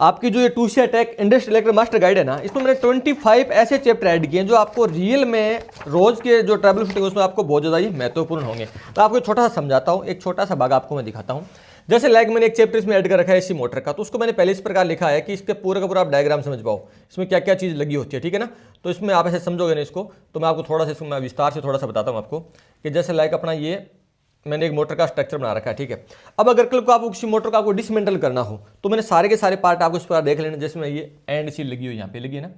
आपकी जो ये टूसिया टेक इंडस्ट्रियल इलेक्ट्रिक मास्टर गाइड है ना, इसमें मैंने 25 ऐसे चैप्टर ऐड किए हैं जो आपको रियल में रोज के जो ट्रबल शूटिंग उसमें आपको बहुत ज़्यादा ही महत्वपूर्ण होंगे। तो आपको छोटा सा समझाता हूँ, एक छोटा सा भाग आपको मैं दिखाता हूँ। जैसे लाइक मैंने एक चैप्टर इसमें ऐड कर रखा है एसी मोटर का, तो उसको मैंने पहले इस प्रकार लिखा है कि इसके पूरा का पूरा आप डायग्राम समझ पाओ, इसमें क्या क्या चीज़ लगी होती है, ठीक है ना। तो इसमें आप ऐसे समझोगे ना इसको, तो मैं आपको थोड़ा सा इसमें विस्तार से थोड़ा सा बताता हूँ आपको कि जैसे लाइक अपना ये मैंने एक मोटर का स्ट्रक्चर बना रखा है, ठीक है। अब अगर कल को आपको किसी मोटर का आपको डिसमेंटल करना हो तो मैंने सारे के सारे पार्ट आपको इस प्रकार देख लेना। जैसे मैं ये एंड सील लगी हुई यहाँ पे लगी है ना,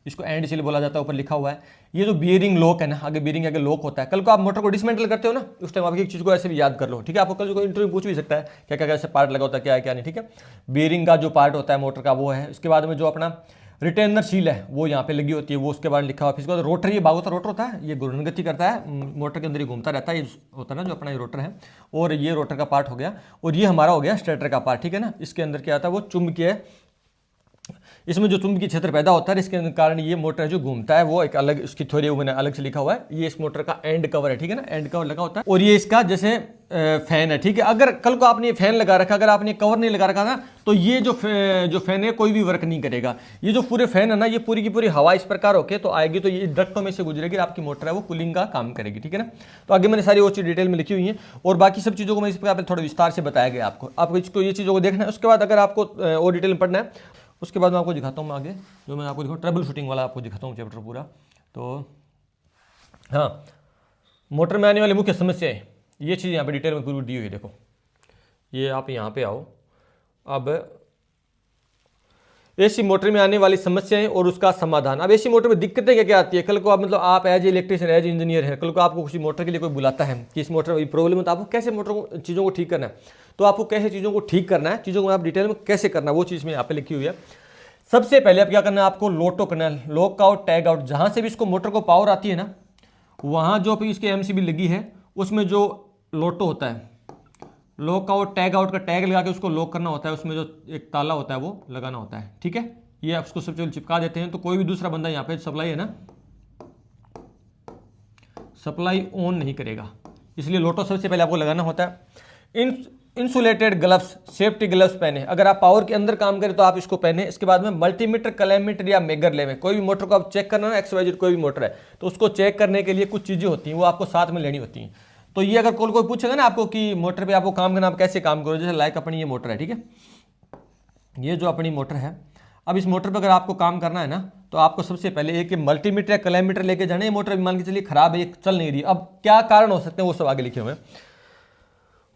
इसको एंड सील बोला जाता है, ऊपर लिखा हुआ है। ये जो बियरिंग लॉक है ना, आगे बियरिंग आगे लॉक होता है। कल को आप मोटर को डिसमेंटल करते हो ना, उस टाइम आप एक चीज़ को ऐसे भी याद कर लो, ठीक है। आपको कल को इंटरव्यू पूछ भी सकता है क्या क्या कैसे पार्ट लगा होता है, क्या है क्या नहीं, ठीक है। बियरिंग का जो पार्ट होता है मोटर का वो है। उसके बाद में जो अपना रिटेनर सील है वो यहाँ पे लगी होती है, वो उसके बाद लिखा हुआ है। फिर उसके बाद रोटर, ये भाग रोटर होता है, ये घूर्णन गति करता है, मोटर के अंदर ही घूमता रहता है, ये होता है ना जो अपना ये रोटर है। और ये रोटर का पार्ट हो गया, और ये हमारा हो गया स्टेटर का पार्ट, ठीक है ना। इसके अंदर क्या आता है, वो चुंबकीय, इसमें जो चुंबकीय क्षेत्र पैदा होता है, इसके कारण ये मोटर जो घूमता है वो एक अलग इसकी थ्योरी मैंने अलग से लिखा हुआ है। ये इस मोटर का एंड कवर है, ठीक है ना, एंड कवर लगा होता है। और ये इसका जैसे फैन है, ठीक है। अगर कल को आपने ये फैन लगा रखा, अगर आपने कवर नहीं लगा रखा ना, तो ये जो फैन है कोई भी वर्क नहीं करेगा। ये जो पूरे फैन है ना, ये पूरी की पूरी हवा इस प्रकार होके तो आएगी, तो ये डक्टों में से गुजरेगी, आपकी मोटर है वो कूलिंग का काम करेगी, ठीक है ना। तो आगे मैंने सारी वो चीज़ डिटेल में लिखी हुई है, और बाकी सब चीज़ों को मैं इस प्रकार थोड़ा विस्तार से बताया गया आपको इसको ये चीज़ों को देखना है। उसके बाद अगर आपको और डिटेल में पढ़ना है, उसके बाद मैं आपको दिखाता हूँ, मैं आगे जो मैं आपको दिखाऊँ ट्रबल शूटिंग वाला आपको दिखाता हूँ चैप्टर पूरा। तो हाँ, मोटर में आने वाली मुख्य समस्याएं, ये चीज़ यहाँ पे डिटेल में पूरी दी हुई है। देखो ये आप यहाँ पे आओ, अब एसी मोटर में आने वाली समस्याएं और उसका समाधान। अब एसी मोटर में दिक्कतें क्या क्या आती है, कल को आप मतलब आप एज इलेक्ट्रिशियन एज इंजीनियर है, कल को आपको किसी मोटर के लिए कोई बुलाता है कि इस मोटर में प्रॉब्लम है, तो आपको कैसे मोटर को चीज़ों को ठीक करना है, तो आपको कैसे चीज़ों को ठीक करना है, चीज़ों को आप डिटेल में कैसे करना है, वो चीज़ में यहाँ पे लिखी हुई है। सबसे पहले आप क्या करना है, आपको लोटो करना है, लॉक आउट टैग आउट। जहाँ से भी इसको मोटर को पावर आती है ना, वहाँ जो भी इसके एमसीबी लगी है उसमें जो लोटो होता है, लॉक आउट टैग आउट का टैग लगा के उसको लॉक करना होता है, उसमें जो एक ताला होता है वो लगाना होता है, ठीक है। ये आप उसको सबसे पहले चिपका देते हैं, तो कोई भी दूसरा बंदा यहाँ पे सप्लाई है ना, सप्लाई ऑन नहीं करेगा, इसलिए लोटो सबसे पहले आपको लगाना होता है। इंसुलेटेड ग्लव्स, सेफ्टी ग्लव्स पहने। अगर आप पावर के अंदर काम करें तो आप इसको पहने। इसके बाद में मल्टीमीटर, कलैमीटर या मेगर लेवे। कोई भी मोटर को आप चेक करना ना, XYZ कोई भी मोटर है, तो उसको चेक करने के लिए कुछ चीज़ें होती हैं, वो आपको साथ में लेनी होती हैं। तो ये अगर कोई पूछेगा ना आपको कि मोटर पे आपको काम करना, आप कैसे काम करो, जैसे लाइक अपनी ये मोटर है, ठीक है, ये जो अपनी मोटर है, अब इस मोटर पर अगर आपको काम करना है ना, तो आपको सबसे पहले एक मल्टीमीटर या कलैमीटर लेके जाना। ये मोटर मान के चलिए खराब है, ये चल नहीं रही, अब क्या कारण हो सकते हैं वो सब आगे लिखे हुए हैं।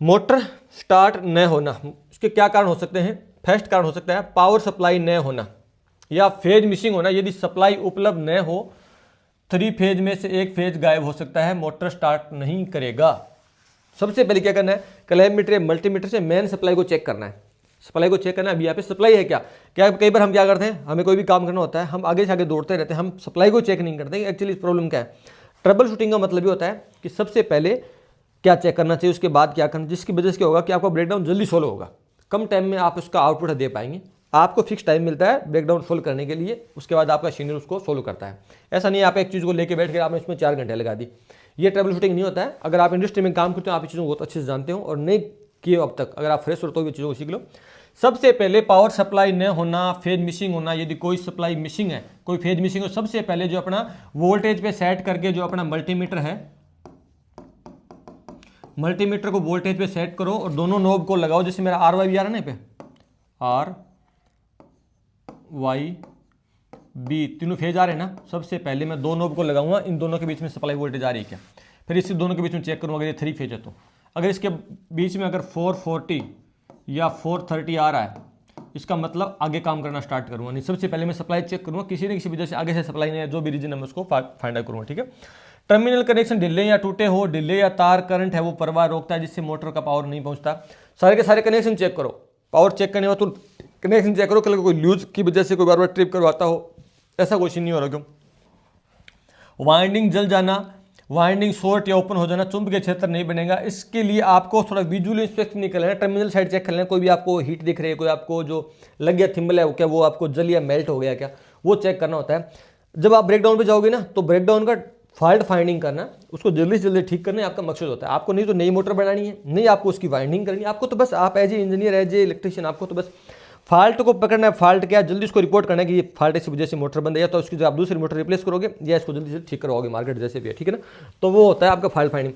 मोटर स्टार्ट न होना, उसके क्या कारण हो सकते हैं। फर्स्ट कारण हो सकता है पावर सप्लाई न होना या फेज मिसिंग होना। यदि सप्लाई उपलब्ध न हो, 3 फेज में से एक फेज गायब हो सकता है, मोटर स्टार्ट नहीं करेगा। सबसे पहले क्या करना है, कलैमीटर या मल्टीमीटर से मेन सप्लाई को चेक करना है। सप्लाई को चेक करना है, अभी यहाँ पे सप्लाई है क्या। कई बार हम क्या करते हैं, हमें कोई भी काम करना होता है, हम आगे से आगे दौड़ते रहते हैं, हम सप्लाई को चेक नहीं करते। एक्चुअली इस प्रॉब्लम क्या है, ट्रबल शूटिंग का मतलब ये होता है कि सबसे पहले क्या चेक करना चाहिए, उसके बाद क्या करना, जिसकी वजह से क्या होगा कि आपका ब्रेकडाउन जल्दी सोल्व होगा, कम टाइम में आप उसका आउटपुट दे पाएंगे। आपको फिक्स टाइम मिलता है ब्रेकडाउन सोल्व करने के लिए, उसके बाद आपका इंजीनियर उसको सोल्व करता है। ऐसा नहीं है आप एक चीज़ को लेकर बैठ कर आपने इसमें 4 घंटे लगा दी, ये ट्रबल शूटिंग नहीं होता है। अगर आप इंडस्ट्री में काम करते हो, आप इस चीज़ों को बहुत अच्छे से जानते हो, और नहीं किए अब तक, अगर आप फ्रेश हो तो ये चीज़ों को सीख लो। सबसे पहले पावर सप्लाई न होना, फेज मिसिंग होना। यदि कोई सप्लाई मिसिंग है, कोई फेज मिसिंग हो, सबसे पहले जो अपना वोल्टेज पे सेट करके जो अपना मल्टीमीटर है, मल्टीमीटर को वोल्टेज पे सेट करो और दोनों नोब को लगाओ। जैसे मेरा RYB आ रहा है ना, पे RYB तीनों फेज आ रहे हैं ना, सबसे पहले मैं 2 नोब को लगाऊंगा, इन दोनों के बीच में सप्लाई वोल्टेज आ रही है क्या, फिर इसी दोनों के बीच में चेक करूंगा, अगर ये 3 फेज है तो। अगर इसके बीच में अगर 440 या 430 आ रहा है, इसका मतलब आगे काम करना स्टार्ट करूंगा। नहीं, सबसे पहले मैं सप्लाई चेक करूंगा, किसी न किसी वजह से आगे से सप्लाई नहीं है, जो भी रीजन है मैं उसको फाइंड आउट करूंगा, ठीक है। टर्मिनल कनेक्शन ढीले या टूटे हो, ढीले या तार करंट है वो प्रवाह रोकता है, जिससे मोटर का पावर नहीं पहुंचता। सारे के सारे कनेक्शन चेक करो, पावर चेक करने हो तो कनेक्शन चेक करो, कल कोई लूज की वजह से कोई बार बार ट्रिप करवाता हो, ऐसा क्वेश्चन नहीं हो रहा क्यों। वाइंडिंग जल जाना, वाइंडिंग शॉर्ट या ओपन हो जाना, चुंबकीय क्षेत्र नहीं बनेगा। इसके लिए आपको थोड़ा विजुअल इंस्पेक्शन नहीं कर लेना, टर्मिनल साइड चेक कर लेना, कोई भी आपको हीट दिख रही है, कोई आपको जो लग गया थिम्बल है क्या, वो आपको जल या मेल्ट हो गया क्या, वो चेक करना होता है। जब आप ब्रेकडाउन पे जाओगे ना, तो ब्रेकडाउन का फॉल्ट फाइंडिंग करना, उसको जल्दी से जल्दी ठीक करना आपका मकसद होता है। आपको नहीं तो नई मोटर बनानी है, नहीं आपको उसकी वाइंडिंग करनी है, आपको तो बस आप as a engineer as a electrician आपको तो बस फॉल्ट को पकड़ना है। फॉल्ट क्या है, जल्दी उसको रिपोर्ट करना है कि ये फॉल्ट इस वजह से मोटर बंद है, या तो उसकी जो आप दूसरी मोटर रिप्लेस करोगे या इसको जल्दी से ठीक करवाओगे मार्केट जैसे भी है, ठीक है ना। तो वो होता है आपका फॉल्ट फाइंडिंग।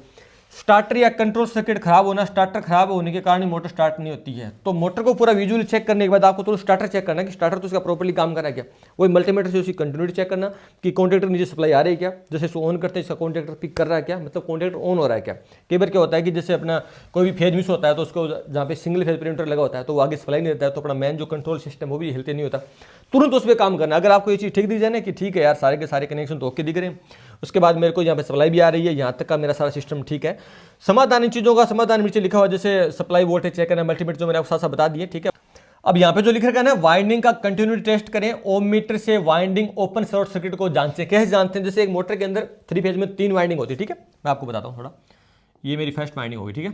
स्टार्टर या कंट्रोल सर्किट खराब होना, स्टार्टर खराब होने के कारण मोटर स्टार्ट नहीं होती है। तो मोटर को पूरा विजुअली चेक करने के बाद आपको तो स्टार्टर चेक करना है कि स्टार्टर तो उसका प्रॉपर्ली काम कर रहा है क्या। वही मल्टीमीटर से उसकी कंटिन्यूटी चेक करना कि कॉन्टैक्टर नीचे सप्लाई आ रही है क्या, जैसे इसको ऑन करते हैं इसका कॉन्टैक्टर पिक कर रहा है क्या, मतलब कॉन्टैक्टर ऑन हो रहा है क्या। कई बार क्या होता है कि जैसे अपना कोई भी फेज मिस होता है तो उसको जहाँ पे सिंगल फेज प्रिंटर लगा होता है तो वो आगे सप्लाई नहीं देता है, तो अपना मेन जो कंट्रोल सिस्टम वो भी हिलते नहीं होता, तुरंत उस पर काम करना। अगर आपको ये चीज़ ठीक दी जाए ना कि ठीक है यार सारे के सारे कनेक्शन तो ओके दिख रहे हैं, उसके बाद मेरे को यहाँ पे सप्लाई भी आ रही है, यहाँ तक का मेरा सारा सिस्टम ठीक है। समाधान इन चीज़ों का समाधान नीचे लिखा हुआ, जैसे सप्लाई वोल्टेज चेक करना, मल्टीमीटर जो मैंने आपको साथ साथ बता दिए, ठीक है। अब यहाँ पे जो लिख रखा है ना, वाइंडिंग का कंटिन्यूटी टेस्ट करें, ओम मीटर से वाइंडिंग ओपन शॉर्ट सर्किट को जांचें। कैसे जानते हैं, जैसे एक मोटर के अंदर 3 फेज में 3 वाइंडिंग होती है, ठीक है। मैं आपको बताता हूँ थोड़ा। ये मेरी फर्स्ट वाइंडिंग होगी, ठीक है,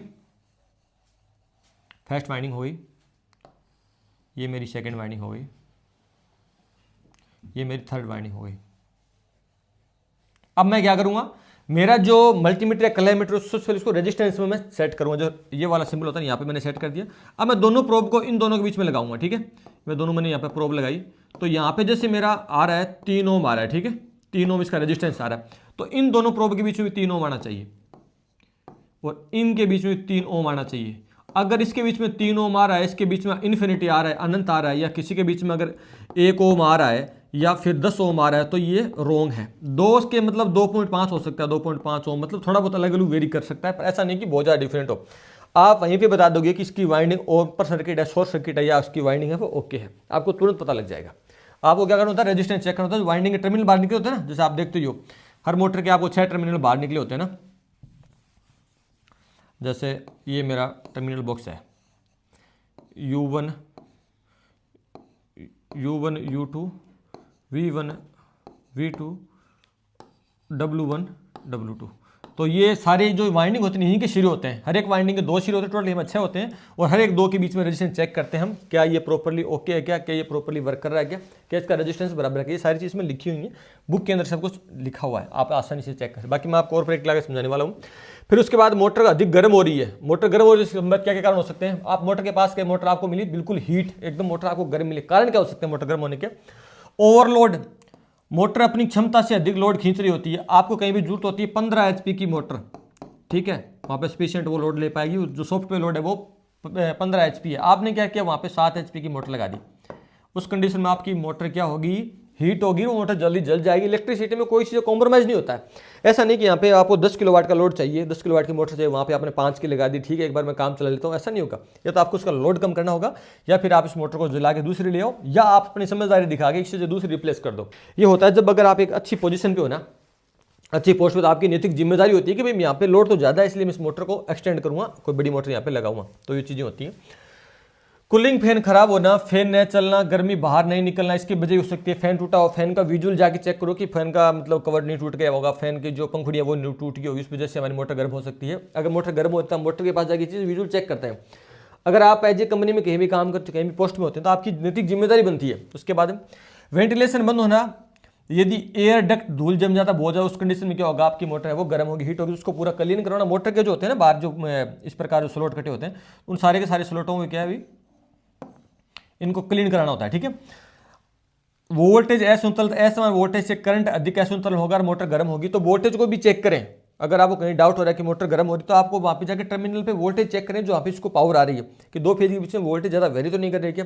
फर्स्ट वाइंडिंग हो गई, ये मेरी सेकेंड वाइंडिंग हो गई, ये मेरी थर्ड वाइंडिंग हो गई। अब मैं क्या करूंगा, मेरा जो मल्टीमीटर या कलरीमीटर उसको रेजिस्टेंस में मैं सेट करूंगा, जो ये वाला सिंबल होता है यहाँ पे मैंने सेट कर दिया। अब मैं दोनों प्रोब को इन दोनों के बीच में लगाऊंगा, ठीक है। मैं दोनों मैंने यहाँ पे प्रोब लगाई, तो यहाँ पे जैसे मेरा आ रहा है 3 ओम आ रहा है, ठीक है, 3 ओम इसका रेजिस्टेंस आ रहा है, तो इन दोनों प्रोब के बीच में भी 3 ओम आना चाहिए और इनके बीच में 3 ओम आना चाहिए। अगर इसके बीच में 3 ओम आ रहा है, इसके बीच में इन्फिनिटी आ रहा है, अनंत आ रहा है, या किसी के बीच में अगर 1 ओम आ रहा है या फिर 10 ओम आ रहा है, तो ये रोंग है। 2 के मतलब 2.5 हो सकता है, 2.5 ओम मतलब थोड़ा बहुत अलग अलग वेरी कर सकता है, पर ऐसा नहीं कि बहुत ज़्यादा डिफरेंट हो। आप वहीं पे बता दोगे कि इसकी वाइंडिंग ओपन सर्किट है, शॉर्ट सर्किट है, या उसकी वाइंडिंग है वो ओके है, आपको तुरंत पता लग जाएगा। आपको क्या करना होता है, रेजिस्टेंस चेक करना होता है। वाइंडिंग के टर्मिनल बाहर निकले होते हैं ना, जैसे आप देखते हो हर मोटर के आपको 6 टर्मिनल बाहर निकले होते हैं ना। जैसे ये मेरा टर्मिनल बॉक्स है, U1 U2 V1 V2 W1 W2, तो ये सारे जो वाइंडिंग होती है यहीं के सिरे होते हैं। हर एक वाइंडिंग के 2 सिरे होते हैं, टोटल 6 होते हैं, और हर एक 2 के बीच में रेजिस्टेंस चेक करते हैं हम, क्या ये प्रॉपर्ली ओके है क्या ये प्रॉपर्ली वर्क कर रहा है क्या इसका रेजिस्टेंस बराबर है क्या। ये सारी चीज़ में लिखी हुई है, बुक के अंदर सब कुछ लिखा हुआ है, आप आसानी से चेक करें। बाकी मैं आपको और पर एक लाके समझाने वाला हूँ। फिर उसके बाद मोटर अधिक गर्म हो रही है, मोटर गर्म हो रही है, क्या क्या कारण हो सकते हैं। आप मोटर के पास के मोटर आपको मिली बिल्कुल हीट, एकदम मोटर आपको गर्म मिली, कारण क्या हो सकते हैं मोटर गर्म होने के। ओवरलोड, मोटर अपनी क्षमता से अधिक लोड खींच रही होती है। आपको कहीं भी जरूरत होती है 15 HP की मोटर, ठीक है, वहाँ पे सफिशिएंट वो लोड ले पाएगी। जो सॉफ्टवेयर लोड है वो 15 HP है, आपने क्या किया वहाँ पे 7 HP की मोटर लगा दी। उस कंडीशन में आपकी मोटर क्या होगी, हीट होगी, वो मोटर जल्दी जल जाएगी। इलेक्ट्रिसिटी में कोई चीज़ कॉम्प्रोमाइज़ नहीं होता है। ऐसा नहीं कि यहाँ पे आपको 10 किलोवाट का लोड चाहिए, 10 किलोवाट की मोटर चाहिए, वहाँ पे आपने 5 की लगा दी, ठीक है एक बार मैं काम चला लेता हूँ, ऐसा नहीं होगा। या तो आपको उसका लोड कम करना होगा, या फिर आप इस मोटर को जला के दूसरी ले आओ, या आप अपनी समझदारी दिखा के इससे दूसरी रिप्लेस कर दो। ये होता है जब अगर आप एक अच्छी पोजीशन पे हो ना, अच्छी पोस्ट पे, तो आपकी नैतिक जिम्मेदारी होती है कि भाई यहाँ पे लोड तो ज़्यादा है, इसलिए मैं इस मोटर को एक्सटेंड करूँगा, कोई बड़ी मोटर यहाँ पे लगाऊंगा। तो ये चीज़ें होती हैं। कूलिंग फैन खराब होना, फैन न चलना, गर्मी बाहर नहीं निकलना, इसकी वजह हो सकती है। फैन टूटा हो, फैन का विजुअल जाके चेक करो कि फैन का मतलब कवर नहीं टूट गया होगा, फैन की जो पंखुड़ियाँ वो नहीं टूट गई होगी, इस वजह से हमारी मोटर गर्म हो सकती है। अगर मोटर गर्म होता है, मोटर के पास जाके चीज़ विजुअल चेक करते हैं। अगर आप एज ए कंपनी में कहीं भी काम करते, कहीं भी पोस्ट में होते हैं, तो आपकी नैतिक जिम्मेदारी बनती है। उसके बाद वेंटिलेशन बंद होना, यदि एयर डक्ट धूल जम जाता बहुत ज़्यादा, उस कंडीशन में क्या होगा, आपकी मोटर है वो गर्म होगी, हीट होगी, उसको पूरा क्लीन करवाना। मोटर के जो होते हैं ना बाहर जो इस प्रकार जो स्लॉट कटे होते हैं, उन सारे के सारे स्लॉटों में क्या है, इनको क्लीन कराना होता है, ठीक है। वोल्टेज असंतुलन, असमान वोल्टेज से करंट अधिक असंतुलन होगा और मोटर गर्म होगी, तो वोल्टेज को भी चेक करें। अगर आपको कहीं डाउट हो रहा है कि मोटर गर्म हो रही, तो आपको वहाँ पे जाकर टर्मिनल पे वोल्टेज चेक करें, जो वहाँ पे इसको पावर आ रही है, कि 2 फेज के बीच में वोल्टेज ज़्यादा वेरी तो नहीं कर रही है क्या,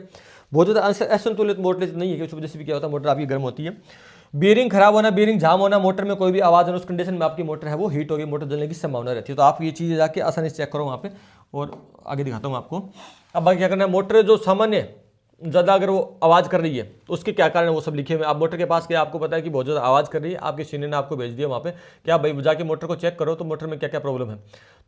बहुत ज़्यादा असंतुलित वोल्टेज नहीं है कि उस वजह से भी क्या होता है, मोटर आपकी गर्म होती है। बेयरिंग खराब होना, बेयरिंग जाम होना, मोटर में कोई भी आवाज़ होना, उस कंडीशन में आपकी मोटर है वो हीट होगी, मोटर जलने की संभावना रहती है। तो आप ये चीज़ें जाके आसानी से चेक करो वहाँ पे, और आगे दिखाता हूँ आपको। अब बाकी क्या करना है, मोटर जो सामान्य ज़्यादा अगर वो आवाज़ कर रही है तो उसके क्या कारण है, वो सब लिखे हुए। आप मोटर के पास क्या आपको पता है कि बहुत ज़्यादा आवाज़ कर रही है, आपके सीनियर ने आपको भेज दिया वहाँ पे, क्या भाई जाके मोटर को चेक करो तो मोटर में क्या क्या प्रॉब्लम है।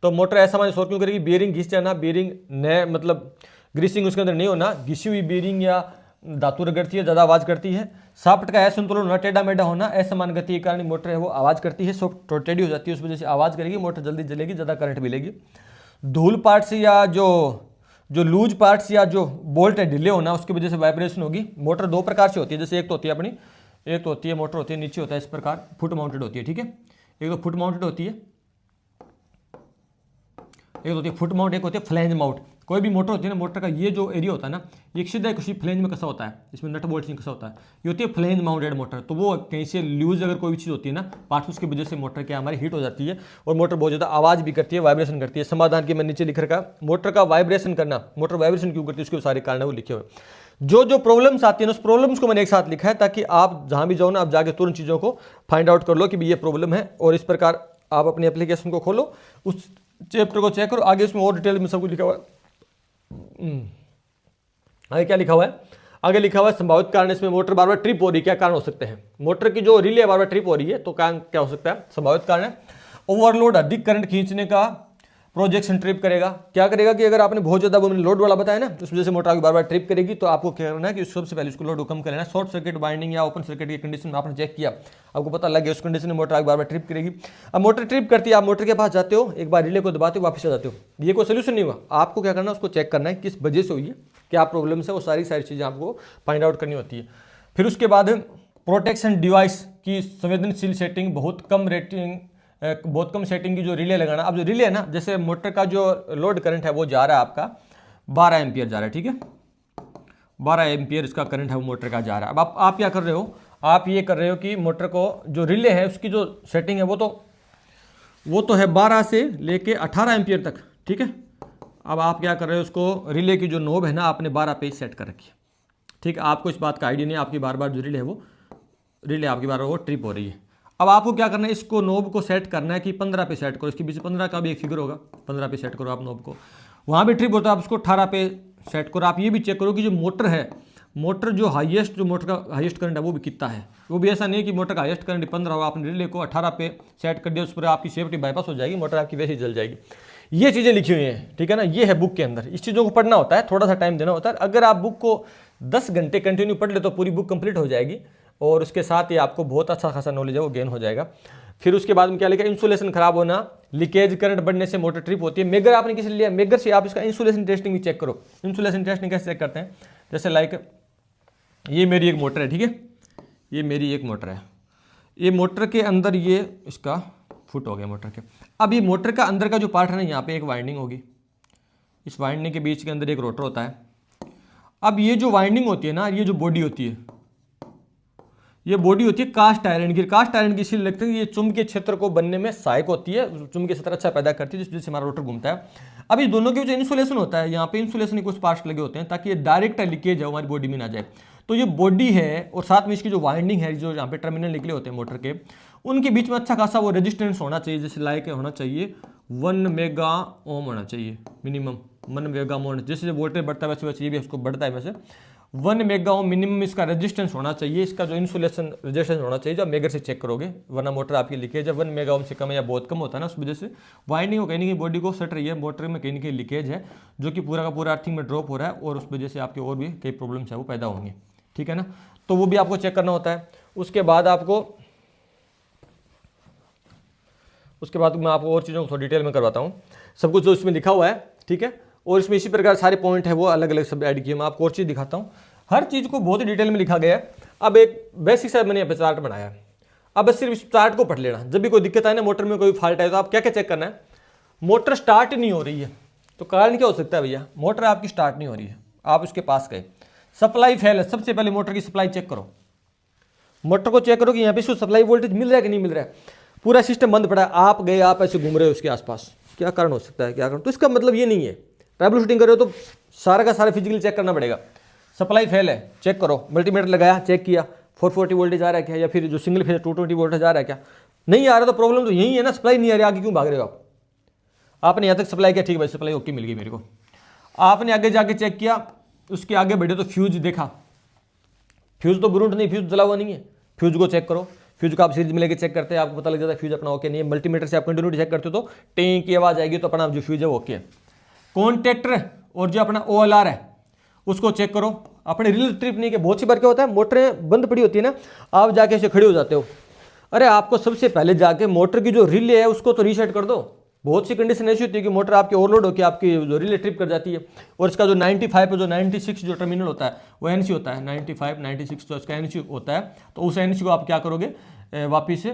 तो मोटर ऐसा मान शोर क्यों करेगी, बेयरिंग घिस जाना, बेयरिंग नए मतलब ग्रीसिंग उसके अंदर नहीं होना, घिसी हुई बेयरिंग या धातु रगड़ती है, ज़्यादा आवाज़ करती है। शाफ्ट का असंतुलन होना, टेढ़ा मेढ़ा होना, असमान गति के कारण मोटर है वो आवाज़ करती है, सॉफ्ट टेढ़ी हो जाती है, उस वजह से आवाज़ करेगी, मोटर जल्दी जलेगी, ज़्यादा करंट मिलेगी। धूल पार्ट्स या जो लूज पार्ट्स या जो बोल्ट है ढीले होना, उसकी वजह से वाइब्रेशन होगी। मोटर 2 प्रकार से होती है, जैसे एक तो होती है अपनी, एक तो होती है मोटर होती है नीचे होता है इस प्रकार फुट माउंटेड होती है, ठीक है। एक तो फुट माउंटेड होती है, एक होती है फुट माउंट, एक होती है फ्लैंज माउंट। कोई भी मोटर होती है ना, मोटर का ये जो एरिया होता है ना, ये सीधा किसी फ्लेंज में कसा होता है, इसमें नट बोल्ट नहीं कसा होता है, ये होती है फ्लेंज माउंटेड मोटर। तो वो कहीं से लूज अगर कोई भी चीज़ होती है ना पार्ट्स, उसकी वजह से मोटर क्या हमारी हीट हो जाती है और मोटर बहुत ज़्यादा आवाज़ भी करती है, वाइब्रेशन करती है। समाधान की मैं नीचे लिख रखा, मोटर का वाइब्रेशन करना, मोटर वाइब्रेशन क्यों करती है उसके सारे कारण है वो लिखे हुए। जो प्रॉब्लम्स आती है ना उस प्रॉब्लम्स को मैंने एक साथ लिखा है ताकि आप जहाँ भी जाओ ना आप जाके तुरंत चीज़ों को फाइंड आउट कर लो कि ये प्रॉब्लम है, और इस प्रकार आप अपनी एप्लीकेशन को खोलो, उस चैप्टर को चेक करो, आगे उसमें और डिटेल में सब कुछ लिखा हुआ है। आगे क्या लिखा हुआ है, आगे लिखा हुआ है संभावित कारण, इसमें मोटर बार बार ट्रिप हो रही है, क्या कारण हो सकते हैं। मोटर की जो रिले बार बार ट्रिप हो रही है तो कारण क्या हो सकता है, संभावित कारण है ओवरलोड, अधिक करंट खींचने का, प्रोजेक्शन ट्रिप करेगा। क्या करेगा कि अगर आपने बहुत ज़्यादा लोड वाला बताया ना तो उस वजह से मोटर बार बार ट्रिप करेगी, तो आपको क्या करना है कि सबसे पहले उसको लोड को कम कर लेना। शॉर्ट सर्किट वाइंडिंग या ओपन सर्किट की कंडीशन में आपने चेक किया, आपको पता लग गया उस कंडीशन में मोटर बार बार ट्रिप करेगी। अब मोटर ट्रिप करती है, आप मोटर के पास जाते हो, एक बार रिले को दबाते हो, वापस आ जाते हो, ये कोई सोल्यूशन नहीं हुआ। आपको क्या करना है, उसको चेक करना है किस वजह से हुई है, क्या प्रॉब्लम्स है, वो सारी चीज़ें आपको फाइंड आउट करनी होती है। फिर उसके बाद प्रोटेक्शन डिवाइस की संवेदनशील सेटिंग, बहुत कम सेटिंग की जो रिले लगाना। अब जो रिले है ना, जैसे मोटर का जो लोड करंट है वो जा रहा है आपका 12 एम्पियर जा रहा है, ठीक है, 12 एम्पियर इसका करंट है वो मोटर का जा रहा है। अब आप क्या कर रहे हो, आप ये कर रहे हो कि मोटर को जो रिले है उसकी जो सेटिंग है वो तो है 12 से लेके 18 एम्पियर तक, ठीक है। अब आप क्या कर रहे हो, उसको रिले की जो नोब है ना आपने 12 पे सेट कर रखी है, ठीक है। आपको इस बात का आइडिया नहीं है, आपकी बार बार जो रिले है वो रिले आपकी बार वो ट्रिप हो रही है। अब आपको क्या करना है, इसको नोब को सेट करना है कि 15 पे सेट करो, इसके बीच 15 का भी एक फिगर होगा, 15 पे सेट करो आप नोब को। वहाँ भी ट्रिप होता है, आप उसको 18 पे सेट करो। आप ये भी चेक करो कि जो मोटर है, मोटर जो हाईएस्ट, जो मोटर का हाईएस्ट करंट है वो भी कितना है। वो भी ऐसा नहीं है कि मोटर का हाईएस्ट करंट 15 होगा, आपने रिले को 18 पे सेट कर दिया, उस पर आपकी सेफ्टी बाईपास हो जाएगी, मोटर आपकी वैसे ही जल जाएगी। ये चीज़ें लिखी हुई हैं, ठीक है ना, ये है बुक के अंदर। इस चीज़ों को पढ़ना होता है, थोड़ा सा टाइम देना होता है। अगर आप बुक को 10 घंटे कंटिन्यू पढ़ ले तो पूरी बुक कंप्लीट हो जाएगी, और उसके साथ ही आपको बहुत अच्छा खासा नॉलेज है वो गेन हो जाएगा। फिर उसके बाद में क्या लिखा, इंसुलेशन खराब होना, लीकेज करंट बढ़ने से मोटर ट्रिप होती है। मेगर आपने किसी लिया, मेगर से आप इसका इंसुलेशन टेस्टिंग भी चेक करो। इंसुलेशन टेस्टिंग कैसे चेक करते हैं, जैसे लाइक ये मेरी एक मोटर है, ठीक है, ये मेरी एक मोटर है, ये मोटर के अंदर ये इसका फुट हो गया मोटर के। अब ये मोटर का अंदर का जो पार्ट है ना, यहाँ पे एक वाइंडिंग होगी, इस वाइंडिंग के बीच के अंदर एक रोटर होता है। अब ये जो वाइंडिंग होती है ना, ये जो बॉडी होती है, ये बॉडी होती है कास्ट आयरन की। कास्ट आयरन की इसलिए लगती है ये चुंबकीय क्षेत्र को बनने में सहायक होती है, चुंबकीय क्षेत्र अच्छा पैदा करती है, जिस वजह से हमारा रोटर घूमता है। अब इस दोनों के जो इंसुलेशन होता है, यहाँ पे इंसुलेशन के कुछ पार्ट्स लगे होते हैं ताकि ये डायरेक्ट लीकेज है हमारी बॉडी में ना जाए। तो ये बॉडी है और साथ में इसकी जो वाइंडिंग है, जो यहाँ पे टर्मिनल निकले होते हैं मोटर के, उनके बीच में अच्छा खासा वो रेजिस्टेंस होना चाहिए। जैसे लाइक होना चाहिए 1 मेगा ओम होना चाहिए मिनिमम, 1 मेगा ओम। जैसे वोल्टेज बढ़ता है वैसे वैसे ये भी उसको बढ़ता है, वैसे 1 मेगा ओम मिनिमम इसका रेजिस्टेंस होना चाहिए, इसका जो इंसुलेशन रेजिस्टेंस होना चाहिए, जो मेगर से चेक करोगे, वरना मोटर आपकी लीकेज है। 1 मेगा ओम से कम है या बहुत कम होता है ना, उस वजह से वाइंडिंग को कहीं ना कहीं बॉडी को सट रही है, मोटर में कहीं ना कहीं लीकेज है, जो कि पूरा का पूरा अर्थिंग में ड्रॉप हो रहा है, और उस वजह से आपके और भी कई प्रॉब्लम्स है वो पैदा होंगे, ठीक है ना। तो वो भी आपको चेक करना होता है। उसके बाद मैं आपको और चीज़ों को थोड़ी डिटेल में करवाता हूँ, सब कुछ जो इसमें लिखा हुआ है, ठीक है। और इसमें इसी प्रकार सारे पॉइंट है वो अलग अलग सब ऐड किए। मैं आपको और चीज़ दिखाता हूँ, हर चीज़ को बहुत ही डिटेल में लिखा गया है। अब एक बेसिक सा मैंने यहाँ पे चार्ट बनाया है, अब बस सिर्फ इस चार्ट को पढ़ लेना। जब भी कोई दिक्कत आए ना, मोटर में कोई फॉल्ट है, तो आप क्या क्या चेक करना है, मोटर स्टार्ट नहीं हो रही है तो कारण क्या हो सकता है भैया, मोटर आपकी स्टार्ट नहीं हो रही है, आप उसके पास गए, सप्लाई फेल है, सबसे पहले मोटर की सप्लाई चेक करो, मोटर को चेक करो कि यहाँ पे इसको सप्लाई वोल्टेज मिल रहा है कि नहीं मिल रहा है, पूरा सिस्टम बंद पड़ा है, आप गए, आप ऐसे घूम रहे हो उसके आसपास, क्या कारण हो सकता है, क्या कारण। तो इसका मतलब ये नहीं है, ट्रबल शूटिंग कर रहे हो तो सारा का सारा फिजिकली चेक करना पड़ेगा। सप्लाई फेल है, चेक करो, मल्टीमीटर लगाया, चेक किया 440 वोल्टेज आ रहा है क्या, या फिर जो सिंगल फेज 220 वोल्टेज आ रहा है क्या, नहीं आ रहा तो प्रॉब्लम तो यही है ना, सप्लाई नहीं आ रही, आगे क्यों भाग रहे हो आप। आपने यहाँ तक सप्लाई किया, ठीक है भाई सप्लाई ओके मिल गई मेरे को, आपने आगे जाके चेक किया, उसके आगे बढ़े तो फ्यूज देखा, फ्यूज तो बुरुंट नहीं, फ्यूज जला हुआ नहीं है, फ्यूज को चेक करो, फ्यूज को आप सीरीज में लेके चेक करते हैं, आपको पता लग जाता है फ्यूज अपना ओके नहीं है। मल्टीमीटर से आप कंटिन्यूटी चेक करते हो तो टें की आवाज़ आएगी, तो अपना जो फ्यूज है वो ओके है। कॉन्टेक्टर और जो अपना OLR है उसको चेक करो, अपने रिले ट्रिप नहीं के। बहुत सी बार क्या होता है, मोटरें बंद पड़ी होती है ना, आप जाके ऐसे खड़े हो जाते हो, अरे आपको सबसे पहले जाके मोटर की जो रिले है उसको तो रीसेट कर दो। बहुत सी कंडीशन ऐसी होती है कि मोटर आपकी ओवरलोड होकर आपकी जो रिले ट्रिप कर जाती है, और इसका जो 95 पे जो 96 जो टर्मिनल होता है वो NC होता है, 95 96 जो इसका NC होता है, तो उस NC को आप क्या करोगे, वापिस से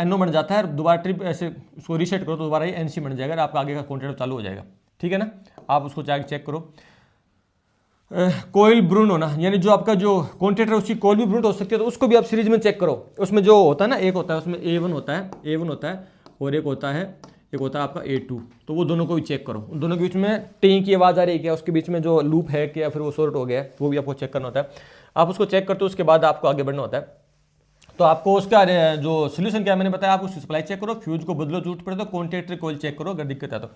NO बन जाता है, दोबारा ट्रिप ऐसे उसको रीसेट करो तो दोबारा ये NC बन जाएगा, आपका आगे का कॉन्ट्रैक्ट चालू हो जाएगा, ठीक है ना, आप उसको जाके चेक करो। कोयल ब्रून होना, यानी जो आपका जो कॉन्टेटर है उसकी कोयल भी ब्रून हो सकती है, तो उसको भी आप सीरीज में चेक करो। उसमें जो होता है ना, एक होता है उसमें A1 होता है और एक होता है आपका A2, तो वो दोनों को भी चेक करो। उन दोनों के बीच में टी की आवाज़ आ रही है क्या, उसके बीच में जो लूप है क्या, फिर वो शॉर्ट हो गया है, वो भी आपको चेक करना होता है। आप उसको चेक करते हो, उसके बाद आपको आगे बढ़ना होता है। तो आपको उसका जो सोल्यूशन क्या मैंने बताया, आप उसकी सप्लाई चेक करो, फ्यूज को बदलो, जरूरत पड़े तो कॉन्टेक्टर कोयल चेक करो अगर दिक्कत है तो।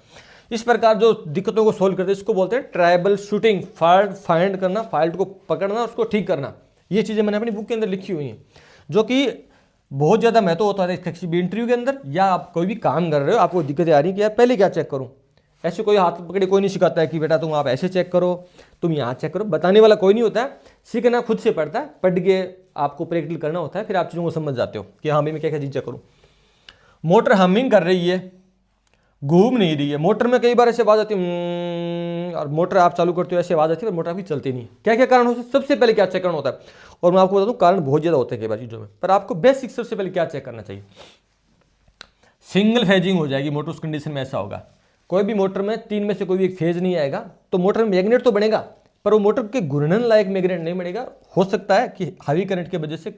इस प्रकार जो दिक्कतों को सोल्व करते हैं इसको बोलते हैं ट्रबल शूटिंग, फॉल्ट फाइंड करना, फॉल्ट को पकड़ना, उसको ठीक करना। ये चीज़ें मैंने अपनी बुक के अंदर लिखी हुई हैं, जो कि बहुत ज़्यादा महत्व होता है किसी भी इंटरव्यू के अंदर, या आप कोई भी काम कर रहे हो, आपको दिक्कतें आ रही है कि यार पहले क्या चेक करूँ। ऐसे कोई हाथ पकड़े कोई नहीं सिखाता है कि बेटा तुम आप ऐसे चेक करो, तुम यहाँ चेक करो, बताने वाला कोई नहीं होता है। सीखना खुद से पड़ता है, पढ़ के आपको प्रैक्टिकल करना होता है, फिर आप चीज़ों को समझ जाते हो कि हाँ भाई मैं क्या क्या चीज़ चेक करूँ। मोटर हमिंग कर रही है, घूम नहीं रही है, मोटर में कई बार ऐसे आवाज़ आती है, और मोटर आप चालू करते हो ऐसे आवाज़ आती है, पर मोटर अभी चलती नहीं। क्या क्या कारण हो सकते, सबसे पहले क्या चेक करना होता है, और मैं आपको बता दूं कारण बहुत ज़्यादा होते हैं कई बार चीज़ों में, पर आपको बेसिक सबसे पहले क्या चेक करना चाहिए। सिंगल फेजिंग हो जाएगी मोटर, उस कंडीशन में ऐसा होगा, कोई भी मोटर में 3 में से कोई भी एक फेज नहीं आएगा, तो मोटर में मैग्नेट तो बनेगा, पर वो मोटर के घूर्णन लायक मैग्नेट नहीं बनेगा। हो सकता है कि हावी करंट की वजह से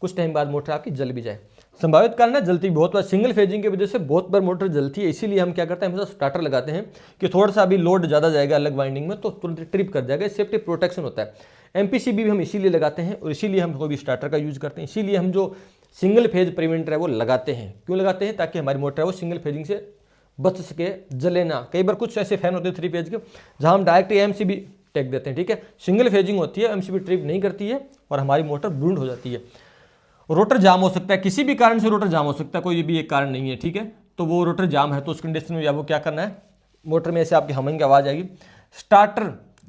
कुछ टाइम बाद मोटर आपकी जल भी जाए। संभावित कारण है जलती बहुत बार, सिंगल फेजिंग की वजह से बहुत बार मोटर जलती है। इसीलिए हम क्या करते हैं, हमेशा स्टार्टर लगाते हैं कि थोड़ा सा अभी लोड ज़्यादा जाएगा अलग वाइंडिंग में तो तुरंत ट्रिप कर जाएगा, सेफ्टी प्रोटेक्शन होता है। एमपीसीबी भी हम इसीलिए लगाते हैं, और इसीलिए हम कोई भी स्टार्टर का यूज करते हैं। इसीलिए हम जो सिंगल फेज प्रिवेंटर है वो लगाते हैं। क्यों लगाते हैं, ताकि हमारी मोटर है वो सिंगल फेजिंग से बच सके, जले ना। कई बार कुछ ऐसे फैन होते हैं 3 फेज के, जहां हम डायरेक्ट एमसीबी टेक देते हैं, ठीक है, सिंगल फेजिंग होती है, एमसीबी ट्रिप नहीं करती है और हमारी मोटर ब्रूंड हो जाती है। रोटर जाम हो सकता है, किसी भी कारण से रोटर जाम हो सकता है, कोई भी एक कारण नहीं है, ठीक है। तो वो रोटर जाम है तो उस कंडीशन में आपको क्या करना है, मोटर में ऐसे आपकी हमिंग की आवाज़ आएगी।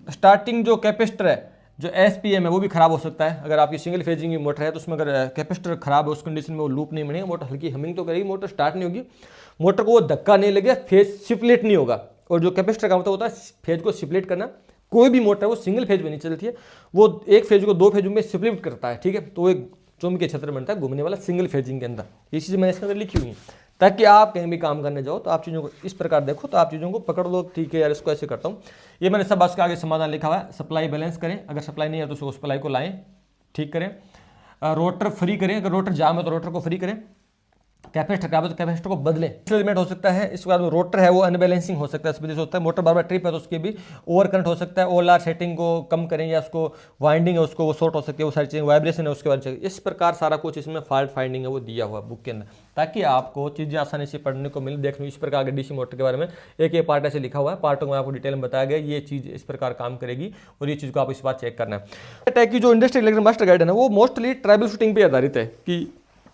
स्टार्टिंग जो कैपेसिटर है, जो एसपीएम है, वो भी खराब हो सकता है। अगर आपकी सिंगल फेजिंग की मोटर है तो उसमें अगर कैपेसिटर खराब है, उस कंडीशन में वो लूप नहीं बनेगा, मोटर हल्की हमिंग तो करेगी, मोटर स्टार्ट नहीं होगी, मोटर को वो धक्का नहीं लगेगा, फेज सिपलेट नहीं होगा। और जो कैपेसिटर का मतलब होता है फेज को सिपलेट करना। कोई भी मोटर वो सिंगल फेज में नहीं चलती है, वो एक फेज को 2 फेज में सिपलेट करता है, ठीक है। तो एक चुंबकीय क्षेत्र बनता है घूमने वाला सिंगल फेजिंग के अंदर। ये चीज़ मैंने इसके अंदर लिखी हुई है, ताकि आप कहीं भी काम करने जाओ तो आप चीज़ों को इस प्रकार देखो, तो आप चीज़ों को पकड़ लो, ठीक है यार इसको ऐसे करता हूँ। ये मैंने सब उसके आगे समाधान लिखा हुआ है। सप्लाई बैलेंस करें, अगर सप्लाई नहीं है तो उसको सप्लाई को लाएं, ठीक करें। रोटर फ्री करें, अगर रोटर जाम है तो रोटर को फ्री करें। कैपेसिटर खराब है तो कैपेसिटर को बदलें, एलिमेंट हो सकता है। इसके बाद रोटर है वो अनबैलेंसिंग हो सकता है, इस वजह से होता है। मोटर बार बार ट्रिप है तो उसके भी ओवर करंट हो सकता है। ओएलआर सेटिंग को कम करें, या उसको वाइंडिंग है उसको वो शॉर्ट हो सकती है, वो सारी चीज़ें, वाइब्रेशन है उसके बारे में। इस प्रकार सारा कुछ इसमें फॉल्ट फाइंडिंग है वो दिया हुआ बुक के अंदर, ताकि आपको चीज़ें आसानी से पढ़ने को मिले, देखने। इस प्रकार के डीसी मोटर के बारे में एक एक पार्ट ऐसे लिखा हुआ है, पार्टों में आपको डिटेल में बताया गया ये चीज़ इस प्रकार काम करेगी, और ये चीज़ को आप इस बार चेक करना है। टैग की जो इंडस्ट्रियल इलेक्ट्रिकल मास्टर गाइड है ना, वो मोस्टली ट्राइबल शूटिंग पे आधारित है कि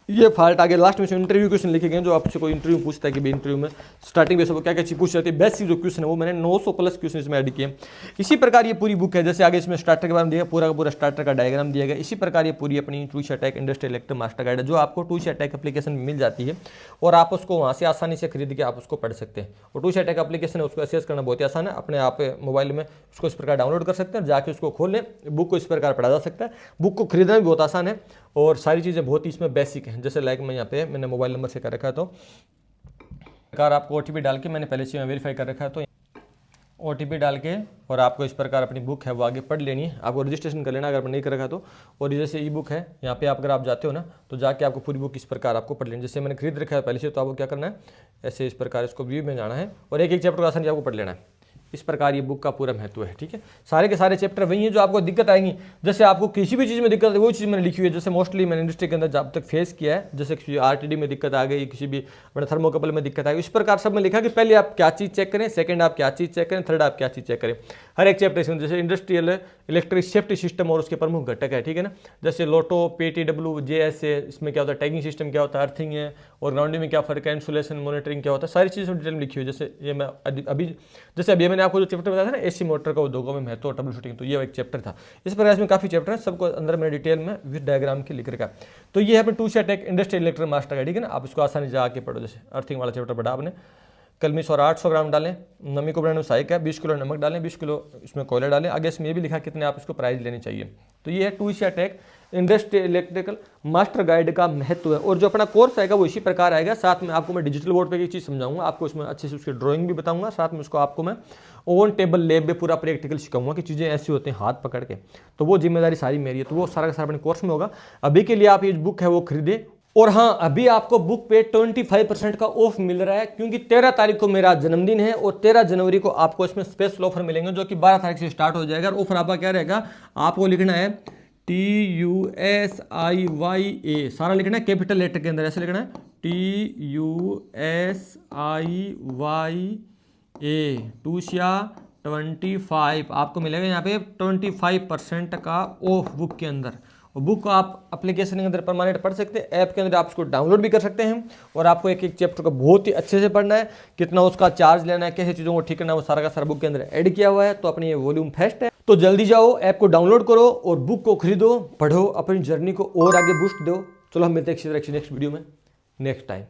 ये फॉल्ट आगे लास्ट में इंटरव्यू क्वेश्चन लिखे गए, जो आपसे कोई इंटरव्यू पूछता है कि भाई इंटरव्यू में स्टार्टिंग में सब क्या क्या चीज़ पूछ जाती है, बेसिक जो क्वेश्चन है वो मैंने 900 प्लस क्वेश्चन इसमें ऐड किए। इसी प्रकार ये पूरी बुक है, जैसे आगे इसमें स्टार्टर के बारे में दिया, पूरा का पूरा स्टार्टर का डायग्राम दिया गया। इसी प्रकार ये पूरी अपनी टूश अटैक इंडस्ट्रियल इलेक्ट्रिकल मास्टर गाइड है, जो आपको टूश अटैक एप्लीकेशन में मिल जाती है, और आप उसको वहाँ से आसानी से खरीद के आप उसको पढ़ सकते हैं। और टूश अटैक एप्लीकेशन है उसको एक्सेस करना बहुत ही आसान है, अपने आप मोबाइल में उसको इस प्रकार डाउनलोड कर सकते हैं, जाके उसको खोल लें, बुक को इस प्रकार पढ़ा जा सकता है। बुक को खरीदना भी बहुत आसान है, और सारी चीज़ें बहुत ही इसमें बेसिक हैं। जैसे लाइक मैं यहाँ पे मैंने मोबाइल नंबर से कर रखा है, तो प्रकार आपको OTP डाल के मैंने पहले से वेरीफाई कर रखा है, तो OTP डाल के और आपको इस प्रकार अपनी बुक है वो आगे पढ़ लेनी है। आपको रजिस्ट्रेशन कर लेना अगर नहीं कर रखा तो। और जैसे ई बुक है यहाँ पे आप अगर आप जाते हो ना, तो जाके आपको पूरी बुक इस प्रकार आपको पढ़ लेनी। जैसे मैंने खरीद रखा है पहले से, तो आपको क्या करना है, ऐसे इस प्रकार इसको व्यू में जाना है और एक एक चैप्टर को आसानी से आपको पढ़ लेना है। इस प्रकार ये बुक का पूरा महत्व है, ठीक है। सारे के सारे चैप्टर वही हैं जो आपको दिक्कत आएंगी। जैसे आपको किसी भी चीज़ में दिक्कत है वो चीज़ मैंने लिखी हुई है, जैसे मोस्टली मैंने इंडस्ट्री के अंदर जब तक फेस किया है, जैसे किसी RTD में दिक्कत आ गई, किसी भी अपने थर्मोकपल में दिक्कत आ गई, इस प्रकार सब में लिखा कि पहले आप क्या चीज़ चेक करें, सेकंड आप क्या चीज़ चेक करें, थर्ड आप क्या चीज़ चेक करें। हर एक चैप्टर इसमें, जैसे इंडस्ट्रियल इलेक्ट्रिक सेफ्टी सिस्टम और उसके प्रमुख घटक है, ठीक है ना। जैसे लोटो, PTW, JS है, इसमें क्या होता है, टैगिंग सिस्टम क्या होता है, अर्थिंग है, और ग्राउंडिंग में क्या फर्क है, इंसुलेशन मॉनिटरिंग क्या होता है, सारी चीज़ें डिटेल में लिखी हुई है। जैसे ये मैं अभी मैंने आपको जो चैप्टर बताया था ना, AC मोटर का उद्योगों में महत्व ट्रबल शूटिंग, तो ये एक चैप्टर था। इस प्रकार इसमें काफ़ी चैप्टर है, सबको अंदर मैंने डिटेल में विद डायग्राम के लिख रखा। तो ये है अपने टूश अटैक इंडस्ट्रियल इलेक्ट्रिकल मास्टर गाइड, ठीक है ना। आप इसको आसानी से आके पढ़ो। जैसे अर्थिंग वाला चैप्टर पढ़ा आपने, कलमी सोरा 800 ग्राम डालें, नमी को बनाने में सहायक है, 20 किलो नमक डालें, 20 किलो इसमें कोयला डालें। आगे इसमें ये भी लिखा कितने आप इसको प्राइस लेनी चाहिए। तो ये है to Asia tech industrial electrical master guide का महत्व है। और जो अपना कोर्स आएगा वो इसी प्रकार आएगा। साथ में आपको मैं डिजिटल बोर्ड पे एक चीज़ समझाऊंगा, आपको इसमें अच्छे से उसकी ड्राइंग भी बताऊंगा, साथ में उसको आपको मैं ऑन टेबल लैब में पूरा प्रैक्टिकल सिखाऊंगा कि चीज़ें ऐसी होती हैं हाथ पकड़ के। तो वो जिम्मेदारी सारी मेरी है, तो वो सारा का सारा अपने कोर्स में होगा। अभी के लिए आप ये बुक है वो खरीदें। और हाँ, अभी आपको बुक पे 25% का ऑफ मिल रहा है, क्योंकि 13 तारीख को मेरा जन्मदिन है और 13 जनवरी को आपको इसमें स्पेशल ऑफर मिलेंगे, जो कि 12 तारीख से स्टार्ट हो जाएगा। और ऑफर आपका क्या रहेगा, आपको लिखना है TUSIYA, सारा लिखना है कैपिटल लेटर के अंदर, ऐसे लिखना है TUSIYA टूसिया 25। आपको मिलेगा यहाँ पे 25% का ऑफ बुक के अंदर। और बुक को आप एप्लीकेशन के अंदर परमानेंट पढ़ सकते हैं, ऐप के अंदर आप उसको डाउनलोड भी कर सकते हैं। और आपको एक एक चैप्टर को बहुत ही अच्छे से पढ़ना है, कितना उसका चार्ज लेना है, कैसे चीज़ों को ठीक करना है, वो सारा का सारा बुक के अंदर ऐड किया हुआ है। तो अपनी ये वॉल्यूम फर्स्ट है, तो जल्दी जाओ ऐप को डाउनलोड करो और बुक को खरीदो, पढ़ो, अपनी जर्नी को और आगे बूस्ट दो। चलो हम मिलते हैं नेक्स्ट वीडियो में नेक्स्ट टाइम।